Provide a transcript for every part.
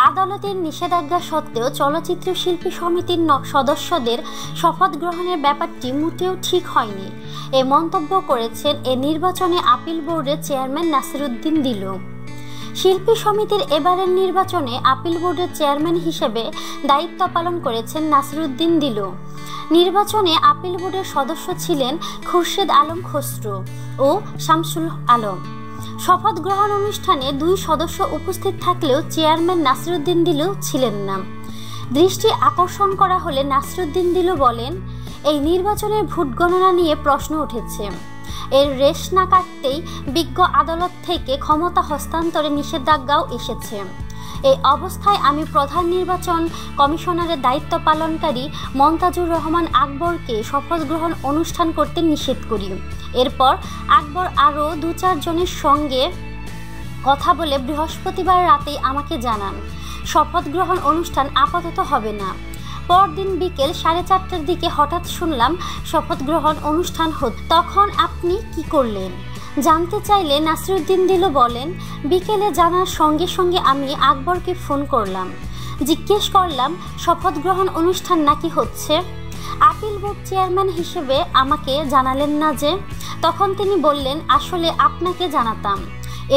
আদালতের নিষেধাজ্ঞা সত্ত্বেও চলচ্চিত্র শিল্পী সমিতির সদস্যদের শপথ গ্রহণের ব্যাপারটি মোটেও ঠিক হয়নি, এ মন্তব্য করেছেন এ নির্বাচনে আপিল বোর্ডের চেয়ারম্যান নাসিরউদ্দিন দিলু। শিল্পী সমিতির এবারের নির্বাচনে আপিল বোর্ডের চেয়ারম্যান হিসেবে দায়িত্ব পালন করেছেন নাসিরউদ্দিন দিলু। নির্বাচনে আপিল বোর্ডের সদস্য ছিলেন খুরশেদ আলম খসরু ও শামসুল আলম। শপথ গ্রহণ অনুষ্ঠানে দুই সদস্য উপস্থিত থাকলেও চেয়ারম্যান নাসিরউদ্দিন দিলু ছিলেন না। দৃষ্টি আকর্ষণ করা হলে নাসিরউদ্দিন দিলু বলেন, এই নির্বাচনের ভোট গণনা নিয়ে প্রশ্ন উঠেছে। এর রেশ না কাটতেই বিজ্ঞ আদালত থেকে ক্ষমতা হস্তান্তরে নিষেধাজ্ঞাও এসেছে। এই অবস্থায় আমি প্রধান নির্বাচন কমিশনারের দায়িত্ব পালনকারী মন্তাজুর রহমান আকবরকে শপথ গ্রহণ অনুষ্ঠান করতে নিষেধ করি। এরপর আকবর আরও 2-4 জনের সঙ্গে কথা বলে বৃহস্পতিবার রাতেই আমাকে জানান, শপথ গ্রহণ অনুষ্ঠান আপাতত হবে না। পরদিন বিকেল 4:30টার দিকে হঠাৎ শুনলাম শপথ গ্রহণ অনুষ্ঠান হচ্ছে। তখন আপনি কি করলেন জানতে চাইলে নাসিরউদ্দিন দিলু বলেন, বিকেলে জানার সঙ্গে সঙ্গে আমি আকবরকে ফোন করলাম, জিজ্ঞেস করলাম শপথ গ্রহণ অনুষ্ঠান নাকি হচ্ছে। আপিল বোর্ড চেয়ারম্যান হিসেবে আমাকে জানালেন না যে? তখন তিনি বললেন, আসলে আপনাকে জানাতাম।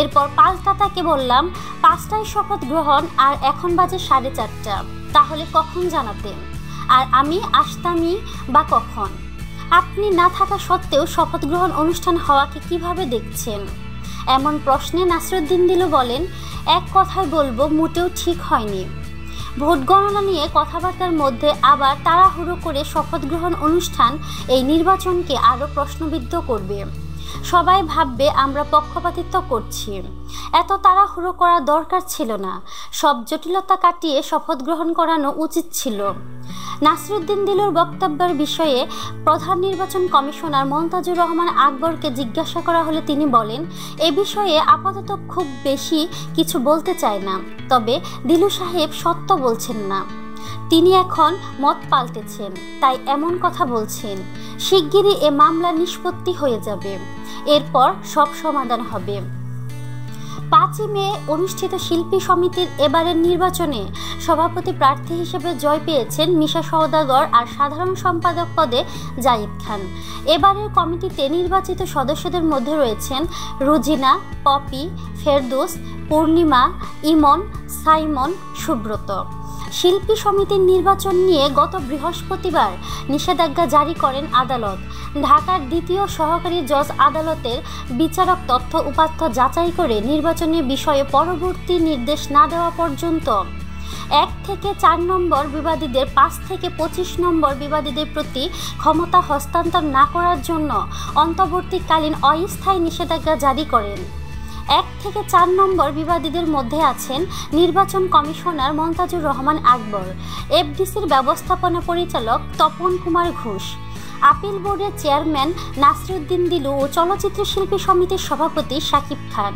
এরপর পাল্টা তাকে বললাম, 5টায় শপথ গ্রহণ আর এখন বাজে 4:30, তাহলে কখন জানাতেন? আর আমি আসতামই বা কখন? আপনি না থাকা সত্ত্বেও শপথ গ্রহণ অনুষ্ঠান হওয়াকে কিভাবে দেখছেন? এমন প্রশ্নে নাসিরউদ্দিন দিলু বলেন, এক কথায় বলবো, মোটেও ঠিক হয়নি। ভোট গণনা নিয়ে কথাবার্তার মধ্যে আবার তাড়াহুড়ো করে শপথ গ্রহণ অনুষ্ঠান এই নির্বাচনকে আরও প্রশ্নবিদ্ধ করবে। সবাই ভাববে আমরা পক্ষপাতিত্ব করছি। এত তাড়াহুড়ো করা দরকার ছিল না। সব জটিলতা কাটিয়ে শপথ গ্রহণ করানো উচিত ছিল। নাসিরউদ্দিন দিলুর বক্তব্যের বিষয়ে প্রধান নির্বাচন কমিশনার মন্তাজুর রহমান আকবরকে জিজ্ঞাসা করা হলে তিনি বলেন, এ বিষয়ে আপাতত খুব বেশি কিছু বলতে চায় না। তবে দিলু সাহেব সত্য বলছেন না। তিনি এখন মত পাল্টেছেন, তাই এমন কথা বলছেন। শিগগিরই এ মামলা নিষ্পত্তি হয়ে যাবে, এরপর সব সমাধান হবে। 5 মে অনুষ্ঠিত শিল্পী সমিতির এবারের নির্বাচনে সভাপতি প্রার্থী হিসেবে জয় পেয়েছেন মিশা সওদাগর আর সাধারণ সম্পাদক পদে জাহিদ খান। এবারের কমিটিতে নির্বাচিত সদস্যদের মধ্যে রয়েছেন রুজিনা, পপি, ফেরদৌস, পূর্ণিমা, ইমন, সাইমন, সুব্রত। শিল্পী সমিতির নির্বাচন নিয়ে গত বৃহস্পতিবার নিষেধাজ্ঞা জারি করেন আদালত। ঢাকার দ্বিতীয় সহকারী জজ আদালতের বিচারক তথ্য উপাত্ত যাচাই করে নির্বাচনের বিষয়ে পরবর্তী নির্দেশ না দেওয়া পর্যন্ত 1 থেকে 4 নম্বর বিবাদীদের 5 থেকে 25 নম্বর বিবাদীদের প্রতি ক্ষমতা হস্তান্তর না করার জন্য অন্তর্বর্তীকালীন অস্থায়ী নিষেধাজ্ঞা জারি করেন। 1 থেকে 4 নম্বর বিবাদীদের মধ্যে আছেন নির্বাচন কমিশনার মন্তাজুর রহমান আকবর, এফডিসির ব্যবস্থাপনা পরিচালক তপন কুমার ঘোষ, আপিল বোর্ডের চেয়ারম্যান নাসিরউদ্দিন দিলু ও চলচ্চিত্র শিল্পী সমিতির সভাপতি শাকিব খান।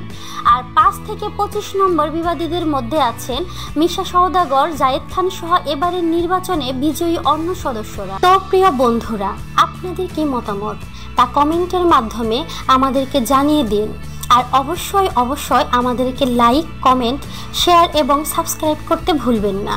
আর 5 থেকে 25 নম্বর বিবাদীদের মধ্যে আছেন মিশা সওদাগর, জাহিদ খান সহ এবারের নির্বাচনে বিজয়ী অন্য সদস্যরা। তো প্রিয় বন্ধুরা, আপনাদের কি মতামত তা কমেন্টের মাধ্যমে আমাদেরকে জানিয়ে দিন। আর অবশ্যই আমাদেরকে লাইক, কমেন্ট, শেয়ার এবং সাবস্ক্রাইব করতে ভুলবেন না।